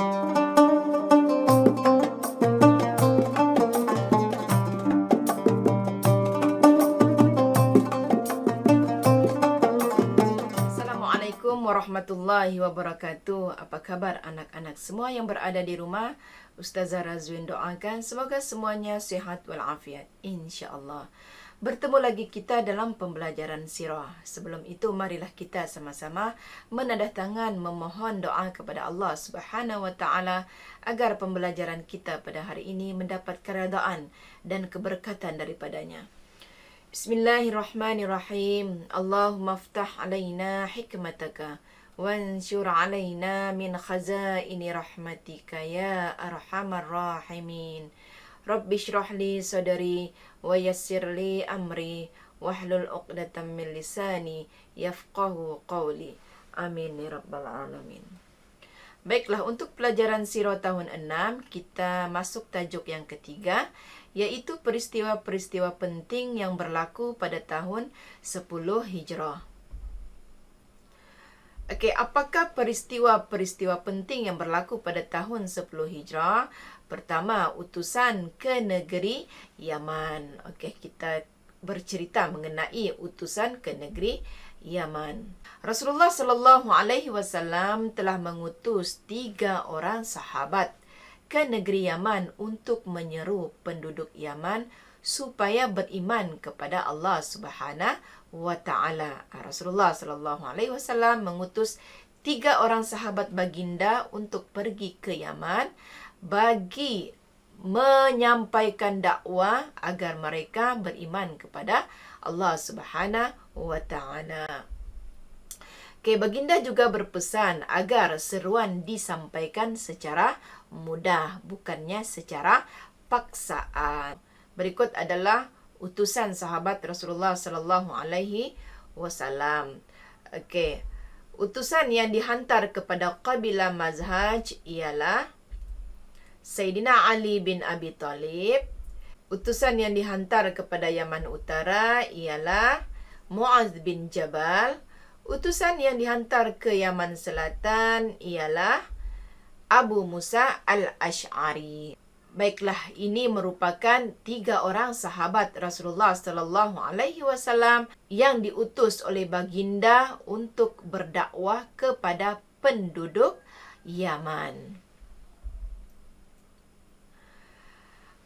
Assalamualaikum warahmatullahi wabarakatuh. Apa kabar anak-anak semua yang berada di rumah? Ustazah Razwin doakan semoga semuanya sihat walafiat, insya-Allah. Bertemu lagi kita dalam pembelajaran sirah. Sebelum itu marilah kita sama-sama menadah tangan memohon doa kepada Allah Subhanahu wa taala agar pembelajaran kita pada hari ini mendapat keredaan dan keberkatan daripadanya. Bismillahirrahmanirrahim. Allahumma aftah alaina hikmataka wansur alaina min khazaini rahmatika ya arhamar rahimin. Rabbi shrah li sadri wa yassir li amri wahlul 'uqdatam min lisani yafqahu qawli. Amin ya rabbal alamin. Baiklah, untuk pelajaran sirah tahun 6, kita masuk tajuk yang ketiga, yaitu peristiwa-peristiwa penting yang berlaku pada tahun 10 Hijrah. Okey, apakah peristiwa-peristiwa penting yang berlaku pada tahun 10 Hijrah? Pertama, utusan ke negeri Yaman. Okey, kita bercerita mengenai utusan ke negeri Yaman. Rasulullah sallallahu alaihi wasallam telah mengutus 3 orang sahabat ke negeri Yaman untuk menyeru penduduk Yaman supaya beriman kepada Allah Subhanahu wa taala. Rasulullah sallallahu alaihi wasallam mengutus 3 orang sahabat baginda untuk pergi ke Yaman bagi menyampaikan dakwah agar mereka beriman kepada Allah Subhanahu wa taala. Okay, baginda juga berpesan agar seruan disampaikan secara mudah, bukannya secara paksaan. Berikut adalah utusan sahabat Rasulullah sallallahu alaihi wasallam. Okey. Utusan yang dihantar kepada kabilah Mazhaj ialah Sayyidina Ali bin Abi Talib. Utusan yang dihantar kepada Yaman Utara ialah Mu'adz bin Jabal. Utusan yang dihantar ke Yaman Selatan ialah Abu Musa al-Ash'ari. Baiklah, ini merupakan 3 orang sahabat Rasulullah sallallahu alaihi wasallam yang diutus oleh baginda untuk berdakwah kepada penduduk Yaman.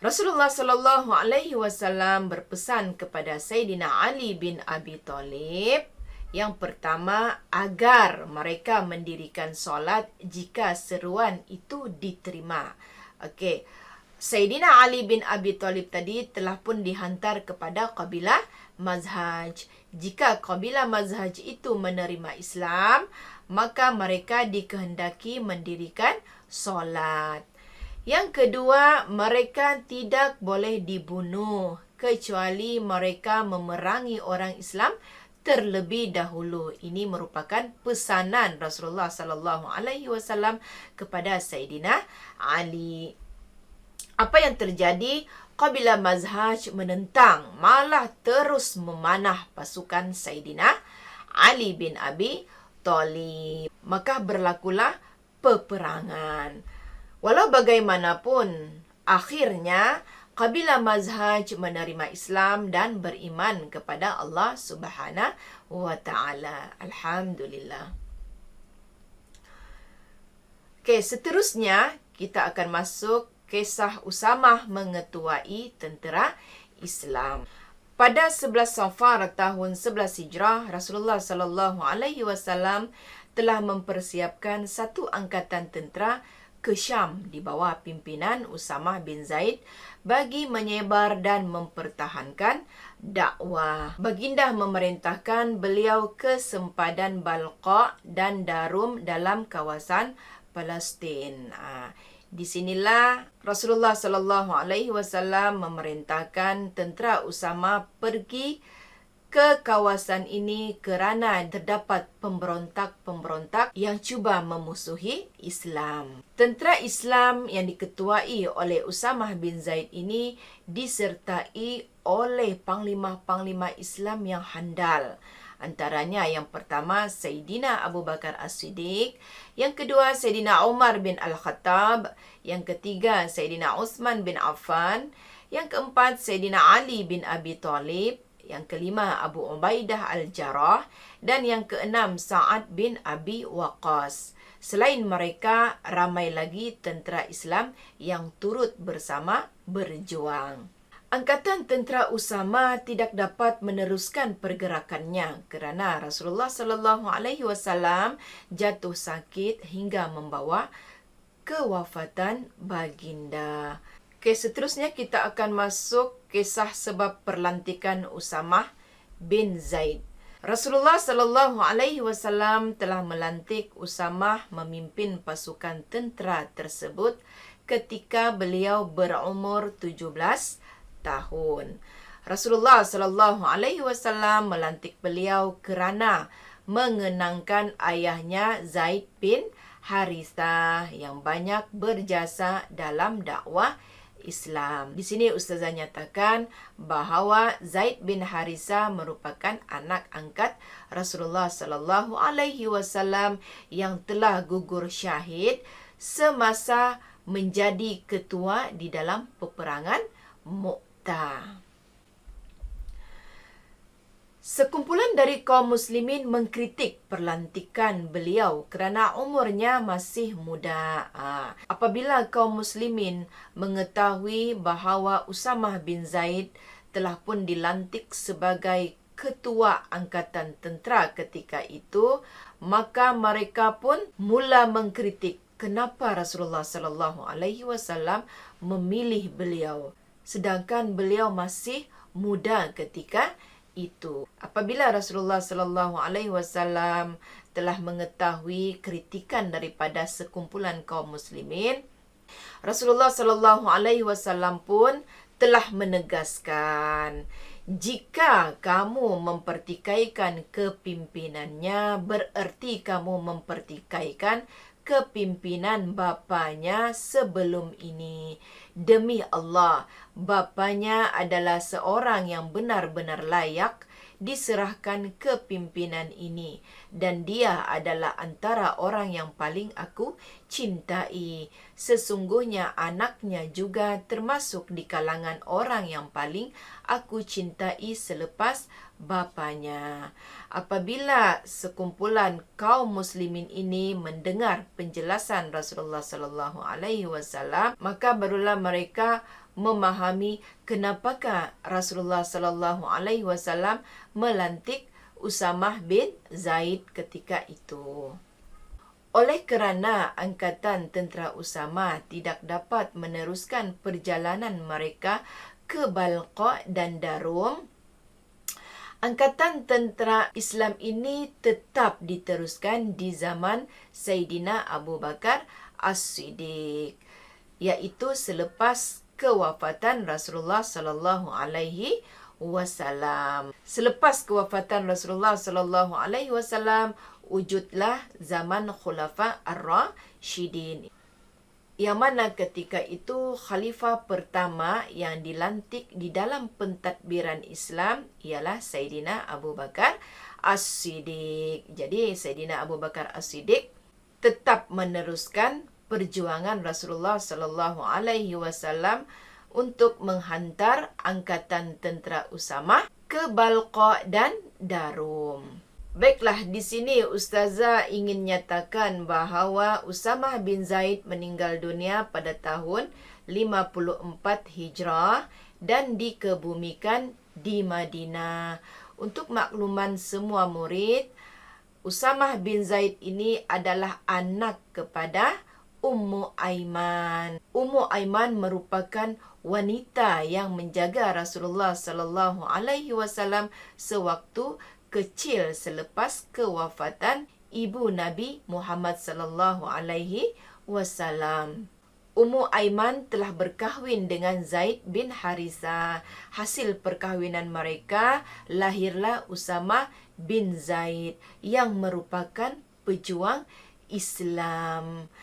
Rasulullah sallallahu alaihi wasallam berpesan kepada Sayyidina Ali bin Abi Talib yang pertama agar mereka mendirikan solat jika seruan itu diterima. Okey. Sayyidina Ali bin Abi Talib tadi telah pun dihantar kepada kabilah Mazhaj. Jika kabilah Mazhaj itu menerima Islam, maka mereka dikehendaki mendirikan solat. Yang kedua, mereka tidak boleh dibunuh kecuali mereka memerangi orang Islam terlebih dahulu. Ini merupakan pesanan Rasulullah sallallahu alaihi wasallam kepada Sayyidina Ali. Apa yang terjadi? Kabilah Mazhaj menentang, malah terus memanah pasukan Sayyidina Ali bin Abi Talib. Maka berlakulah peperangan. Walau bagaimanapun, akhirnya kabilah Mazhaj menerima Islam dan beriman kepada Allah Subhanahu wa taala. Alhamdulillah. Okey, seterusnya kita akan masuk kisah Usamah mengetuai tentera Islam. Pada 11 Safar tahun 11 Hijrah, Rasulullah sallallahu alaihi wasallam telah mempersiapkan satu angkatan tentera ke Syam di bawah pimpinan Usamah bin Zaid bagi menyebar dan mempertahankan dakwah. Baginda memerintahkan beliau ke sempadan Balqa dan Darum dalam kawasan Palestin. Di sinilah Rasulullah sallallahu alaihi wasallam memerintahkan tentera Usamah pergi ke kawasan ini kerana terdapat pemberontak-pemberontak yang cuba memusuhi Islam. Tentera Islam yang diketuai oleh Usamah bin Zaid ini disertai oleh panglima-panglima Islam yang handal. Antaranya yang pertama Sayyidina Abu Bakar As-Siddiq, yang kedua Sayyidina Umar bin Al-Khattab, yang ketiga Sayyidina Uthman bin Affan, yang keempat Sayyidina Ali bin Abi Thalib, yang kelima Abu Ubaidah Al-Jarrah, dan yang keenam Sa'ad bin Abi Waqqas. Selain mereka, ramai lagi tentera Islam yang turut bersama berjuang. Angkatan tentera Usama tidak dapat meneruskan pergerakannya kerana Rasulullah sallallahu alaihi wasallam jatuh sakit hingga membawa kewafatan baginda. Okey, seterusnya kita akan masuk kisah sebab perlantikan Usamah bin Zaid. Rasulullah sallallahu alaihi wasallam telah melantik Usamah memimpin pasukan tentera tersebut ketika beliau berumur 17 tahun. Rasulullah sallallahu alaihi wasallam melantik beliau kerana mengenangkan ayahnya Zaid bin Harithah yang banyak berjasa dalam dakwah Islam. Di sini Ustazah nyatakan bahawa Zaid bin Harithah merupakan anak angkat Rasulullah sallallahu alaihi wasallam yang telah gugur syahid semasa menjadi ketua di dalam peperangan Mu'tah. Sekumpulan dari kaum muslimin mengkritik perlantikan beliau kerana umurnya masih muda. Apabila kaum muslimin mengetahui bahawa Usamah bin Zaid telah pun dilantik sebagai ketua angkatan tentera ketika itu, maka mereka pun mula mengkritik kenapa Rasulullah sallallahu alaihi wasallam memilih beliau sedangkan beliau masih muda ketika itu. Apabila Rasulullah sallallahu alaihi wasallam telah mengetahui kritikan daripada sekumpulan kaum muslimin, Rasulullah sallallahu alaihi wasallam pun telah menegaskan, jika kamu mempertikaikan kepimpinannya, bererti kamu mempertikaikan kepimpinan bapanya sebelum ini. Demi Allah, bapanya adalah seorang yang benar-benar layak diserahkan kepimpinan ini dan dia adalah antara orang yang paling aku cintai. Sesungguhnya anaknya juga termasuk di kalangan orang yang paling aku cintai selepas bapanya. Apabila sekumpulan kaum muslimin ini mendengar penjelasan Rasulullah sallallahu alaihi wasallam, maka barulah mereka memahami kenapakah Rasulullah sallallahu alaihi wasallam melantik Usamah bin Zaid ketika itu. Oleh kerana angkatan tentera Usamah tidak dapat meneruskan perjalanan mereka ke Balqa dan Darum, angkatan tentera Islam ini tetap diteruskan di zaman Sayyidina Abu Bakar As-Siddiq, iaitu selepas kewafatan Rasulullah sallallahu alaihi wasallam. Selepas kewafatan Rasulullah sallallahu alaihi wasallam, wujudlah zaman Khulafa Ar-Rasyidin, yang mana ketika itu khalifah pertama yang dilantik di dalam pentadbiran Islam ialah Sayyidina Abu Bakar As-Siddiq. Jadi Sayyidina Abu Bakar As-Siddiq tetap meneruskan perjuangan Rasulullah sallallahu alaihi wasallam untuk menghantar angkatan tentera Usamah ke Balqa dan Darum. Baiklah, di sini Ustazah ingin nyatakan bahawa Usamah bin Zaid meninggal dunia pada tahun 54 Hijrah dan dikebumikan di Madinah. Untuk makluman semua murid, Usamah bin Zaid ini adalah anak kepada Ummu Aiman. Ummu Aiman merupakan wanita yang menjaga Rasulullah sallallahu alaihi wasallam sewaktu kecil selepas kewafatan ibu Nabi Muhammad sallallahu alaihi wasallam. Ummu Aiman telah berkahwin dengan Zaid bin Harithah. Hasil perkahwinan mereka lahirlah Usamah bin Zaid yang merupakan pejuang Islam.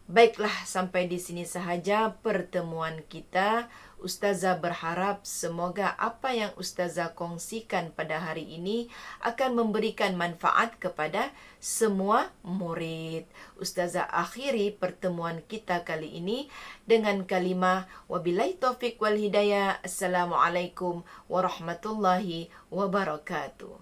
Baiklah, sampai di sini sahaja pertemuan kita. Ustazah berharap semoga apa yang Ustazah kongsikan pada hari ini akan memberikan manfaat kepada semua murid. Ustazah akhiri pertemuan kita kali ini dengan kalimah wabillahi taufiq wal hidayah. Assalamualaikum warahmatullahi wabarakatuh.